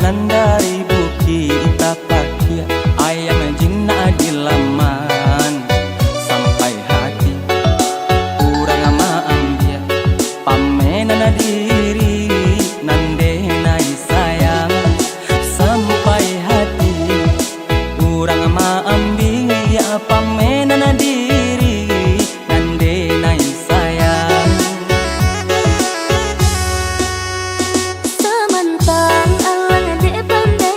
perjalanan dari Bukit Tapakia, ayam jina di laman sampai hati kurang maambia pamenana diri nande nai sayang sampai hati kurang maambia pamenana diri nande nai sayang. Samantang alang de pandai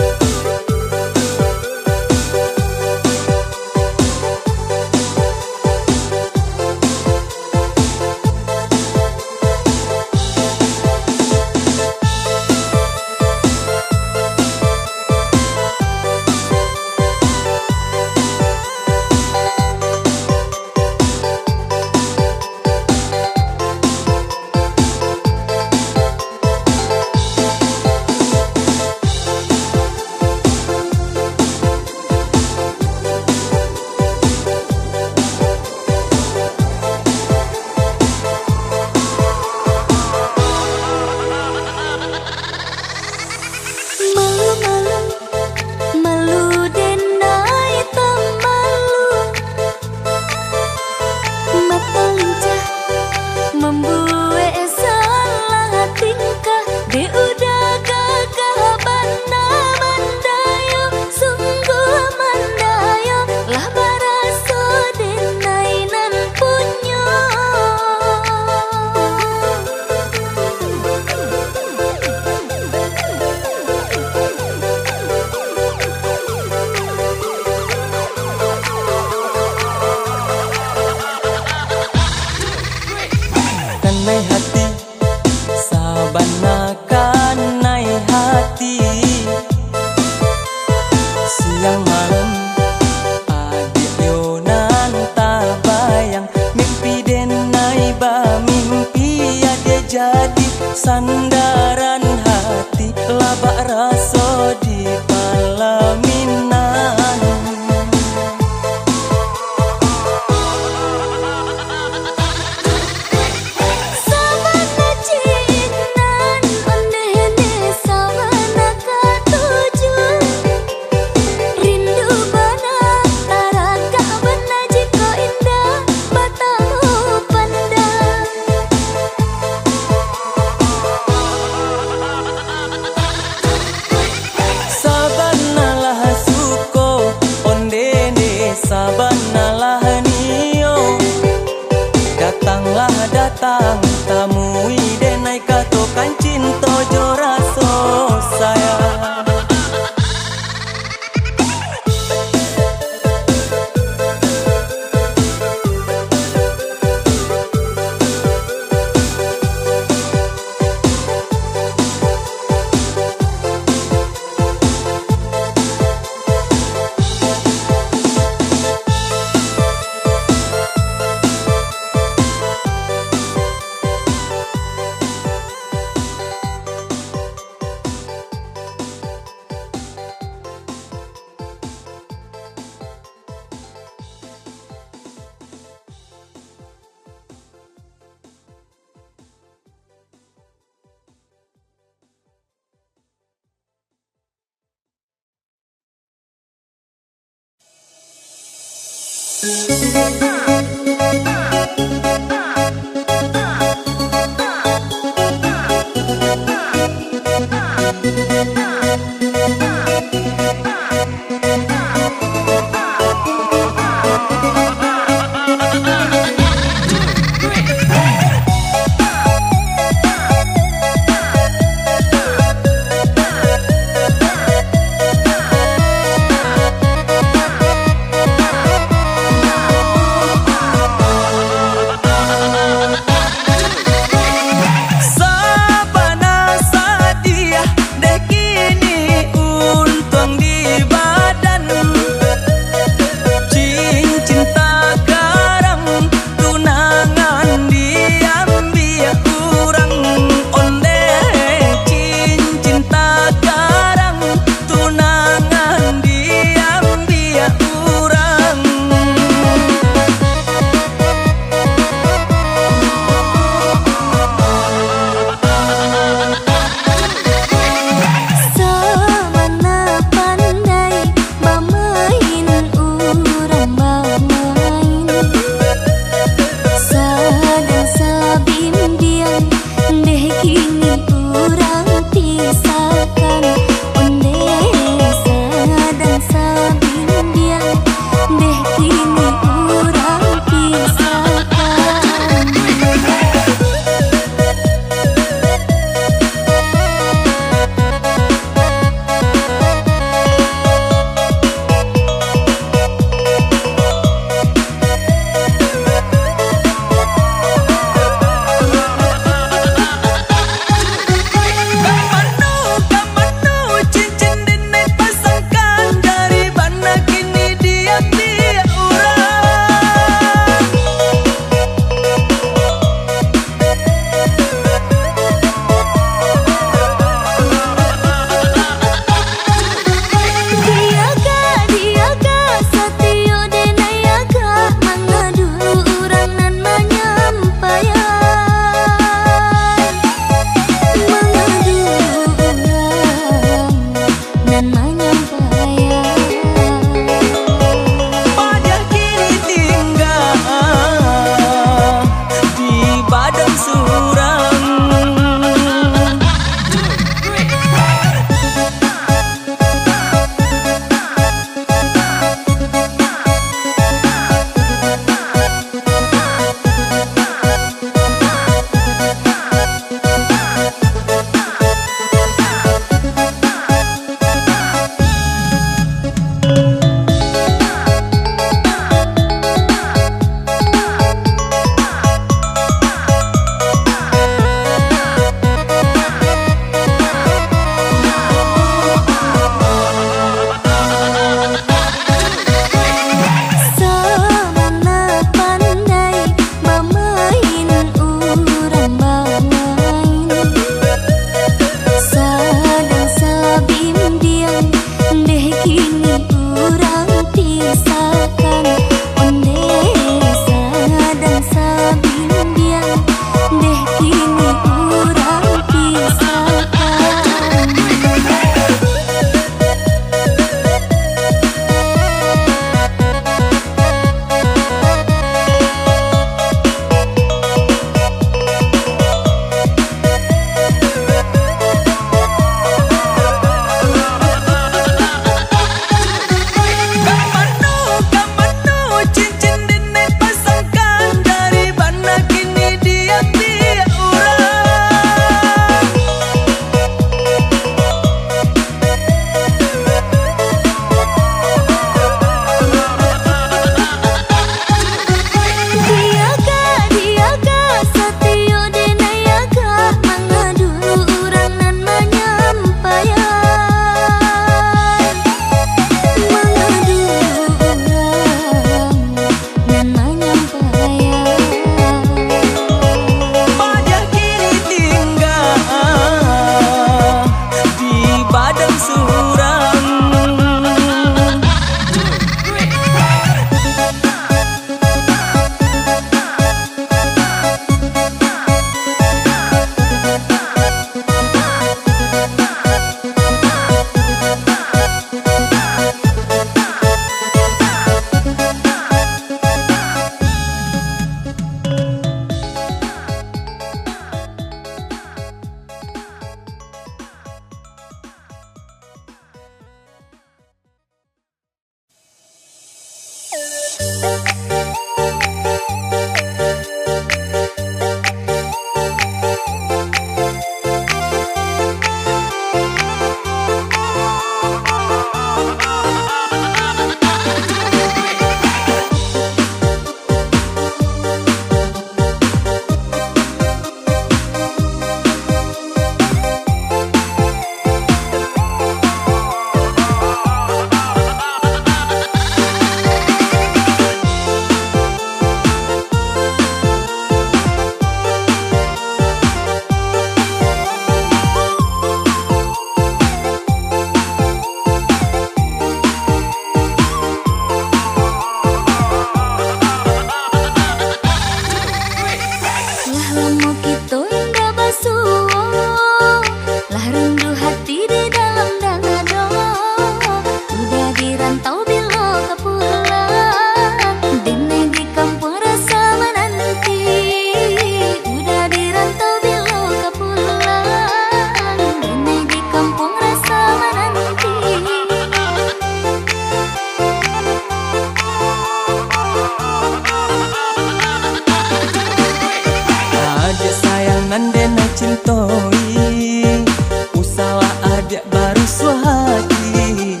adik baru suhati,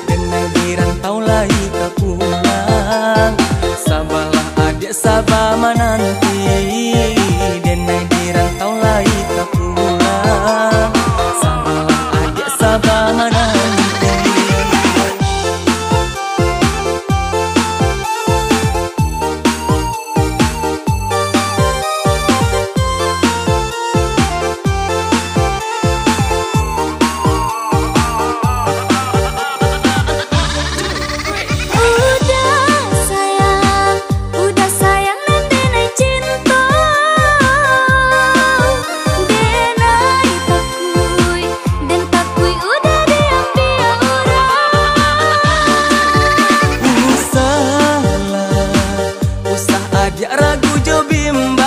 denai di rantau lagi tak pulang. Sabarlah adik sabar menanti, denai di rantau lagi tak pulang. Sabarlah adik sabar menanti. Dia ragu jo bimbang,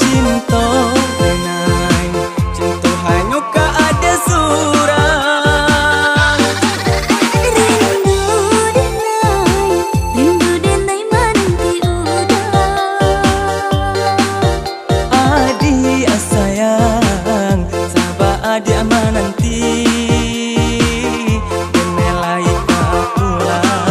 cinta denai, cinta hanya ka ada surang. Rindu denai manti udah. Adik sayang, sabar adik menanti, denai lagi tak pulang.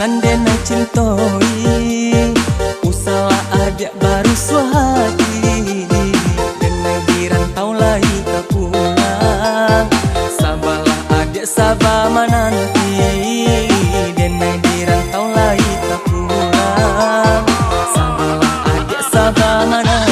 Denai cintoi, usaha adik baru suhati, denai di rantau lagi tak pulang. Sabarlah adik sabar menanti, denai di rantau lagi tak pulang. Sabarlah adik sabar menanti.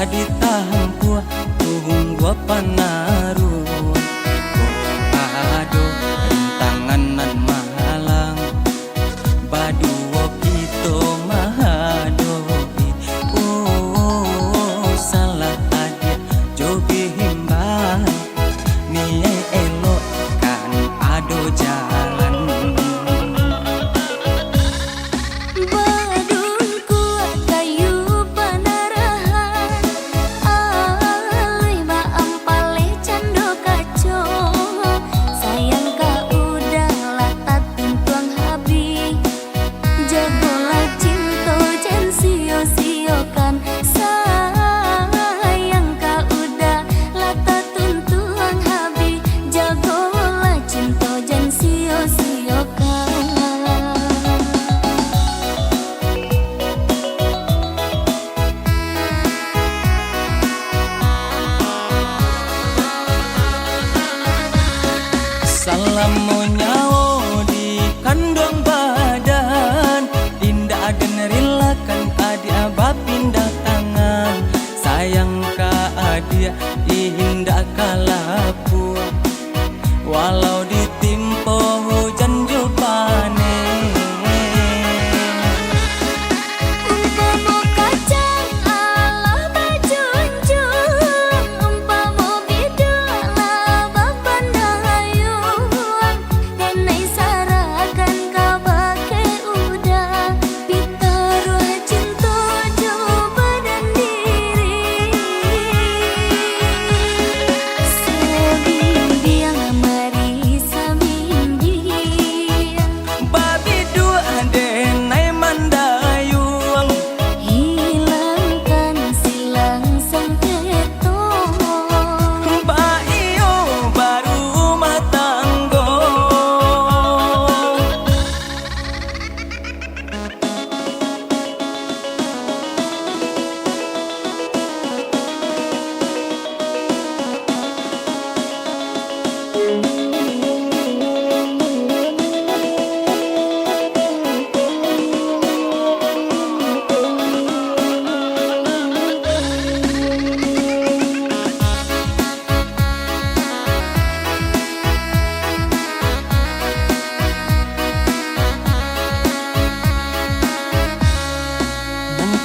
usah ditampu tunggu panaru ado rintanganan mahalang baduo kito mahadoi salah adit jogi himbang niye elok kan ado jalan. Salam nyawo di kandung badan indah dan relakan adi abah pindah tangan sayang ka adia indah kalapu walau ditimpo hujan jupane.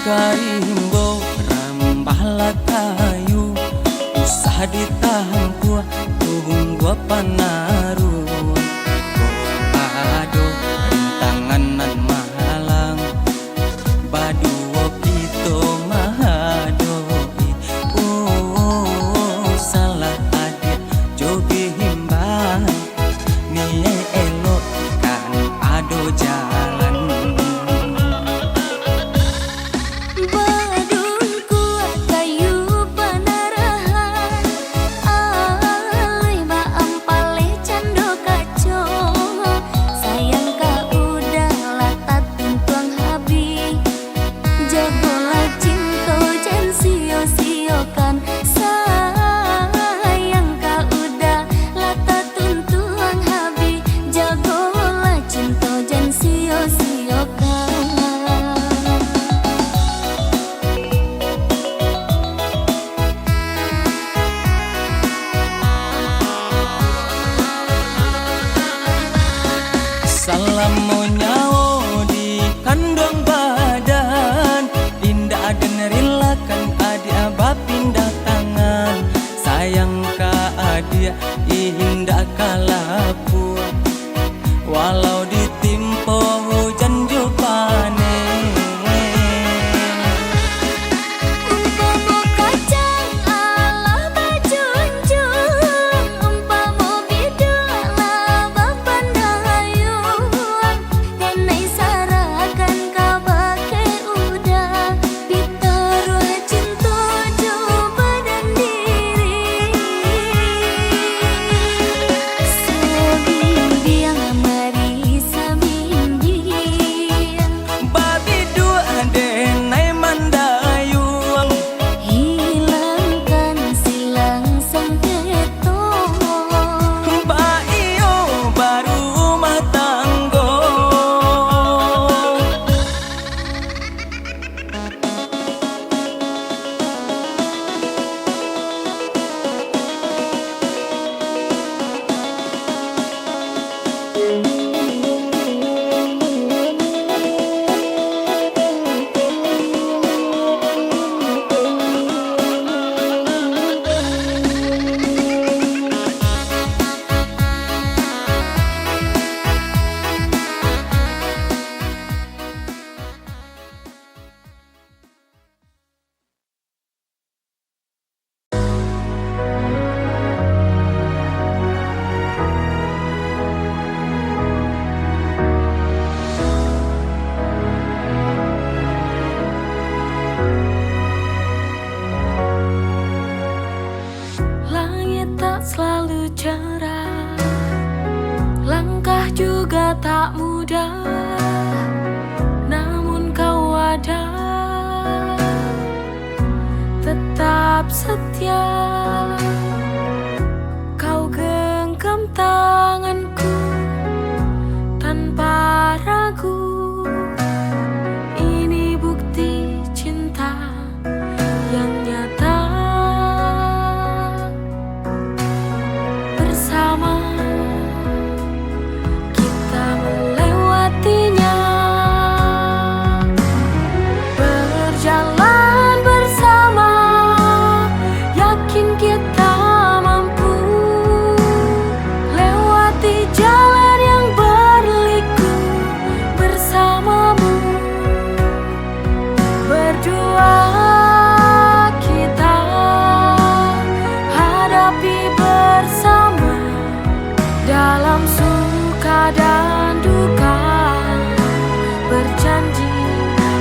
Karimbo rambahlah kayu usah ditampu tunggu panaru ado rintanganan mahalang baduo kito mahadoi salah adit jogi himbang niye elok kan ado jalan. Salam nyawo di kandung badan indah dan relakan adi abah pindah tangan sayang ka adia indah kalapu walau ditimpo hujan jupane. mudah, namun kau ada, tetap setia. Kau genggam tanganku tanpa ragu. Ini bukti cinta yang nyata. Bersama kita melewatinya, berjalan bersama, yakin kita mampu lewati jalan yang berliku bersamamu. Berdua kita hadapi bersama, dalam suka dan duka, berjanji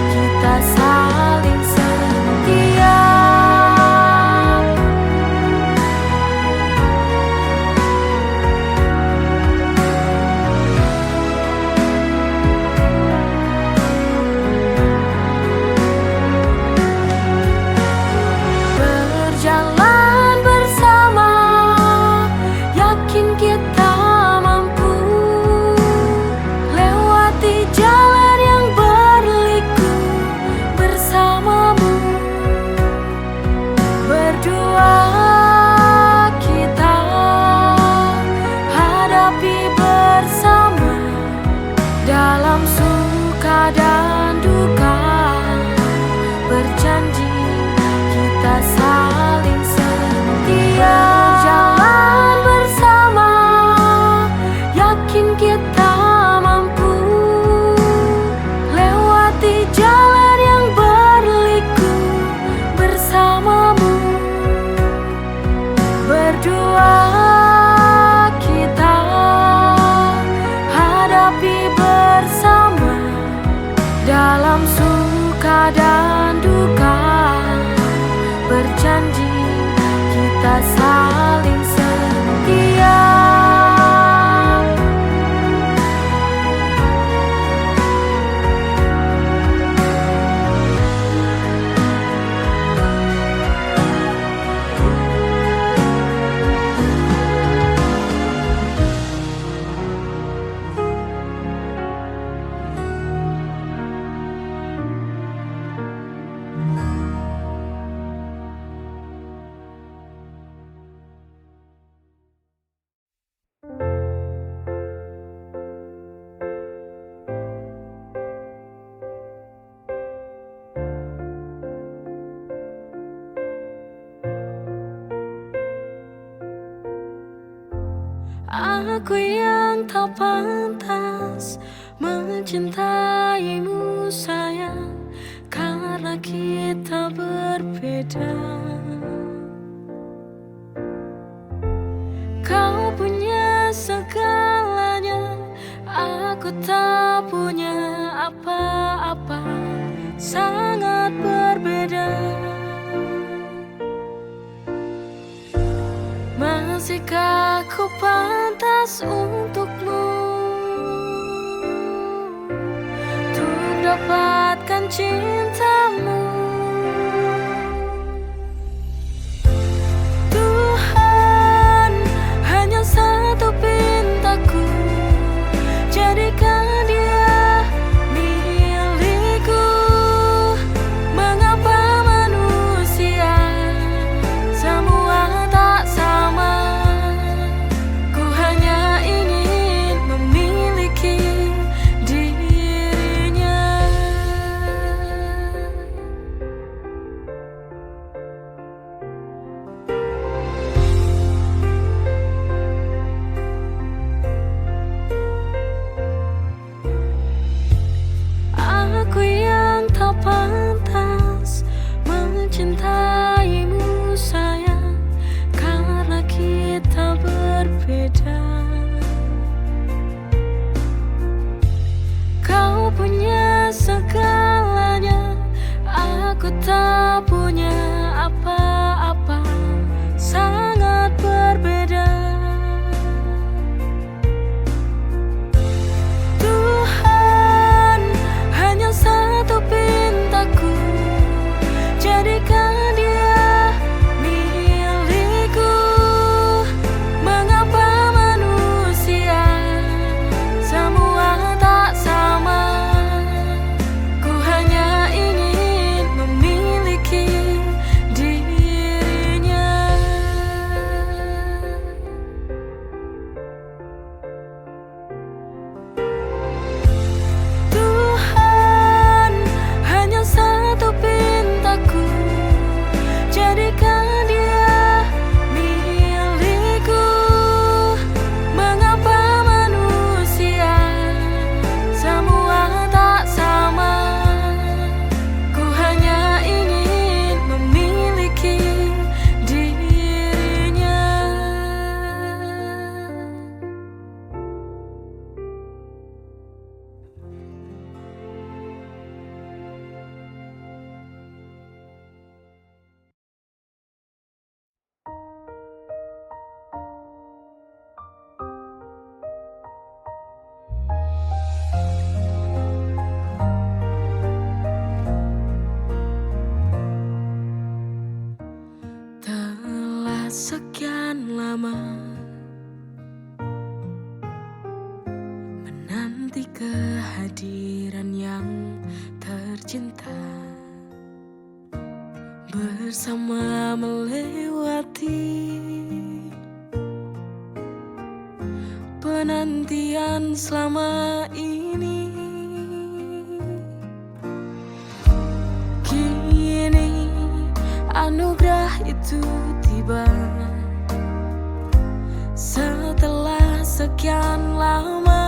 kita saling setia. Berjalan bersama, yakin kita mampu lewati jalan yang berliku bersamamu. Berdua kita hadapi bersama, dalam suka dan duka, berjanji kita saling setia. Jalan bersama, yakin kita mampu lewati jalan yang berliku bersamamu. Berdua kita hadapi bersama, dalam suka dan duka, berjanji kita saling setia. Aku yang tak pantas mencintaimu sayang, karena kita berbeda. Kau punya segalanya, aku tak punya apa-apa, sangat berbeda. Masihkah ku pantas untukmu, untuk dapatkan cintamu? Tuhan, hanya satu pintaku, jadikan dia milikku. Mengapa manusia semua tak sama? Ku hanya ingin memiliki dirinya. Aku yang tak pantas mencintaimu sayang, karena kita berbeda. Kau punya segalanya, aku tak punya apa-apa, sangat berbeda. Tuhan, kehadiran yang tercinta bersama melewati penantian selama ini. Kini anugerah itu tiba setelah sekian lama.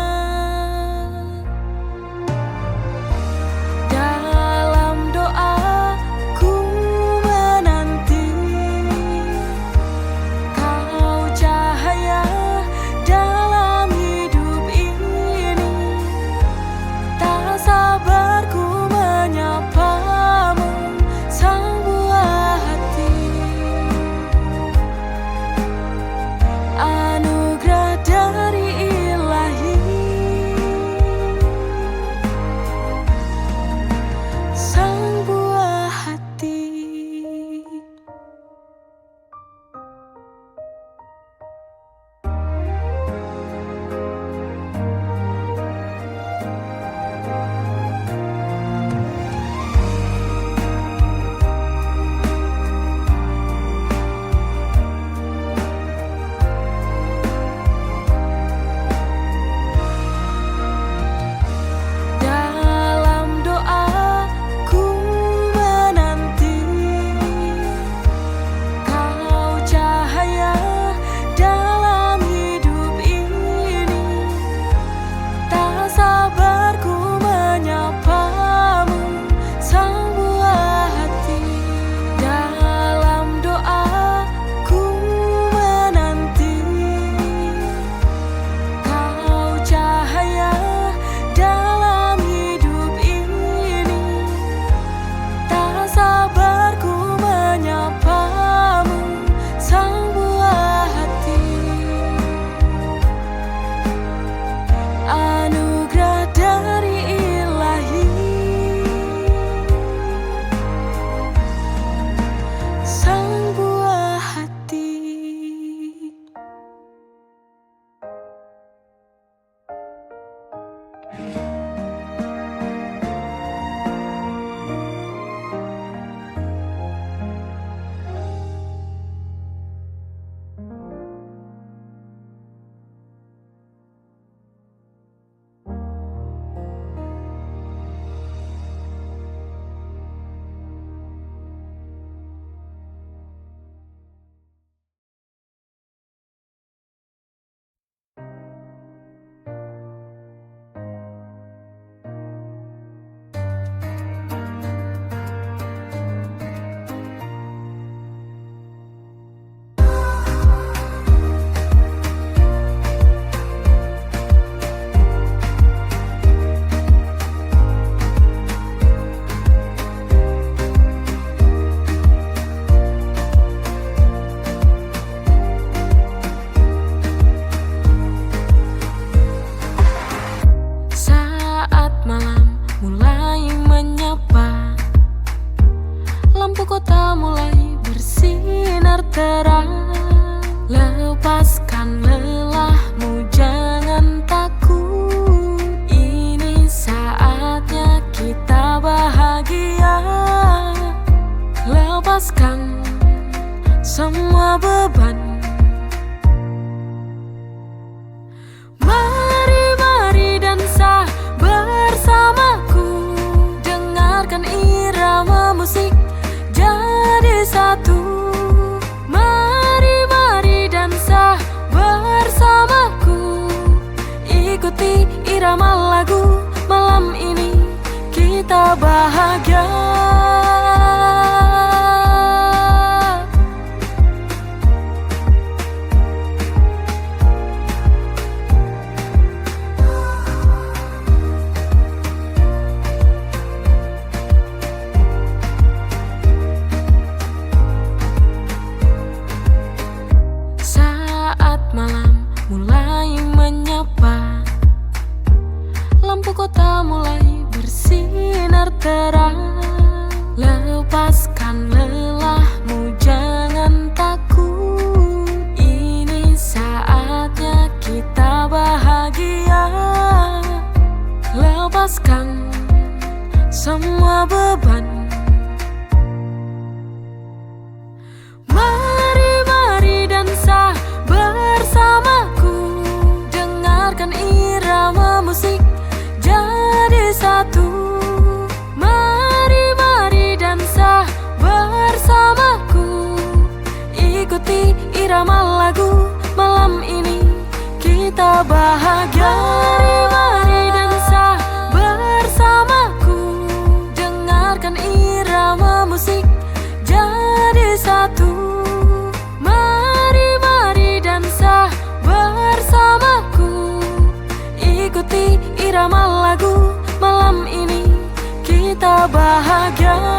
Dalam doaku menanti kau cahaya dalam hidup ini. Tak sabar ku menyapamu, sang buah hati. Anugerah dari Ilahi, sang buah hati. Dalam doaku menanti kau cahaya dalam hidup ini. Tak sabar ku menyapamu, sang buah hati. Dalam doaku menanti kau cahaya dalam hidup ini. Tak sabar ku menyapamu, sang buah hati. Anugerah dari Ilahi, sang buah hati. Saat malam mulai menyapa, lampu kota mulai bersinar terang. Lepaskan lelahmu, jangan takut. Ini saatnya kita bahagia. Lepaskan semua beban. Mari dansa bersamaku. Dengarkan irama musik jadi satu. Mari dansa bersamaku. Ikuti irama lagu. Malam ini kita bahagia. bahagia. lepaskan semua beban. Mari, mari dansa bersamaku, dengarkan irama musik jadi satu. Mari, mari dansa bersamaku, ikuti irama lagu malam ini kita bahagia. Mari, mari dansa bersamaku, dengarkan irama musik jadi satu. Mari, mari dansa bersamaku, ikuti irama lagu malam ini kita bahagia.